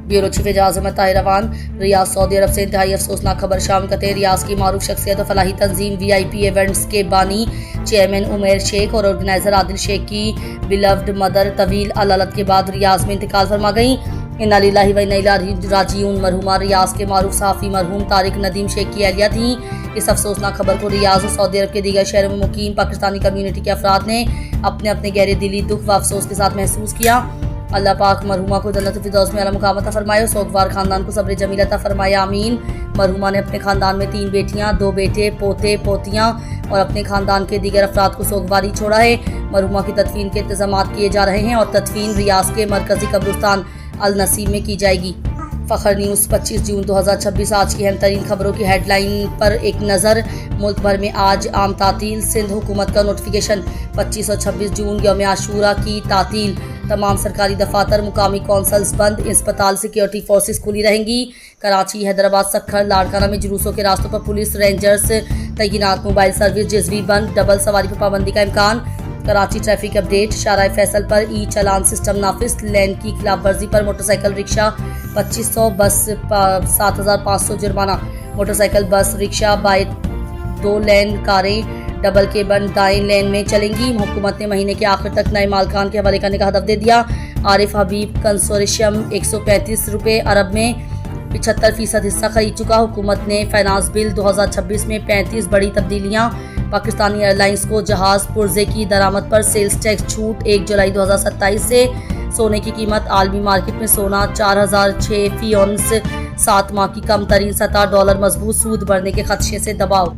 Bureau chief Ejaz Ahmad Tahir रवान। रियाज Saudi अरब से इंतहाई अफसोसनाक खबर शाम करते रियाज की मारूफ शख्सियत और फलाही तंजीम VIP इवेंट्स के बानी चेयरमैन उमैर शेख और ऑर्गेनाइजर आदिल शेख की बिलव्ड मदर तवील अलालत के बाद रियाज में इंतकाल फरमा गई। इन्ना लिल्लाहि व इन्ना इलैहि राजिऊन। मरहुमा रियाज के मारूफ सहाफ़ी मरहूम तारिक नदीम शेख की अहलिया थी। इस अफसोसनाक खबर को रियाज और सऊदी अरब के दीगर शहरों में मुकीम पाकिस्तानी कम्यूनिटी के अफराद ने अपने अपने गहरे दिली दुख व अफसोस के साथ महसूस किया। अल्लाह पाक मरहुमा को जन्नत फिरदौस में आला मुकाम अता फरमाए और सोगवार खानदान को सब्र जमील अता फरमाए, आमीन। मरहुमा ने अपने खानदान में 3 बेटियां, 2 बेटे, पोते पोतियां और अपने खानदान के दीगर अफराद को सोगवारी छोड़ा है। मरहुमा की तदफीन के इंतजाम किए जा रहे हैं और तदफीन रियाज के मरकजी कब्रिस्तान अल नसीम में की जाएगी। फ़खर न्यूज़ 25 जून 2026। आज की अहम तरीन खबरों की हेडलाइन पर एक नज़र। मुल्क भर में आज आम तातील। सिंध हुकूमत का नोटिफिकेशन। 25 और 26 जून यौम आशूरा की तातील। तमाम सरकारी दफातर, मुकामी कौंसल्स बंद। अस्पताल, सिक्योरिटी फोर्सेस खुली रहेंगी। कराची, हैदराबाद, सखर, लाड़काना में जुलूसों के रास्तों पर पुलिस रेंजर्स तैनात। मोबाइल सर्विस जजवी बंद। डबल सवारी पर पाबंदी का इम्कान। Karachi traffic update. शाहराह फैसल पर चालान सिस्टम नाफिज। लेन की खिलाफ वर्जी पर मोटरसाइकिल रिक्शा 2500, बस 7500 जुर्माना। मोटरसाइकिल, बस, रिक्शा बाय 2 लेन कारें डबल के बंद दाएं लेन में चलेंगी। हुकूमत ने महीने के आखिर तक नए मालकान के हवाले करने का हदफ दे दिया। आरिफ हबीब कंसोर्शियम 135 रुपये अरब में 75% हिस्सा खरीद चुका। हुकूमत ने फाइनेंस बिल 2026 में 35 बड़ी तब्दीलियां। पाकिस्तानी एयरलाइंस को जहाज पुर्जे की दरामद पर सेल्स टैक्स छूट 1 जुलाई 2027 से। सोने की कीमत आलमी मार्केट में सोना 4006 फी औंस 7 माह की कम तरीन सतह। डॉलर मजबूत, सूद बढ़ने के खदशे से दबाव।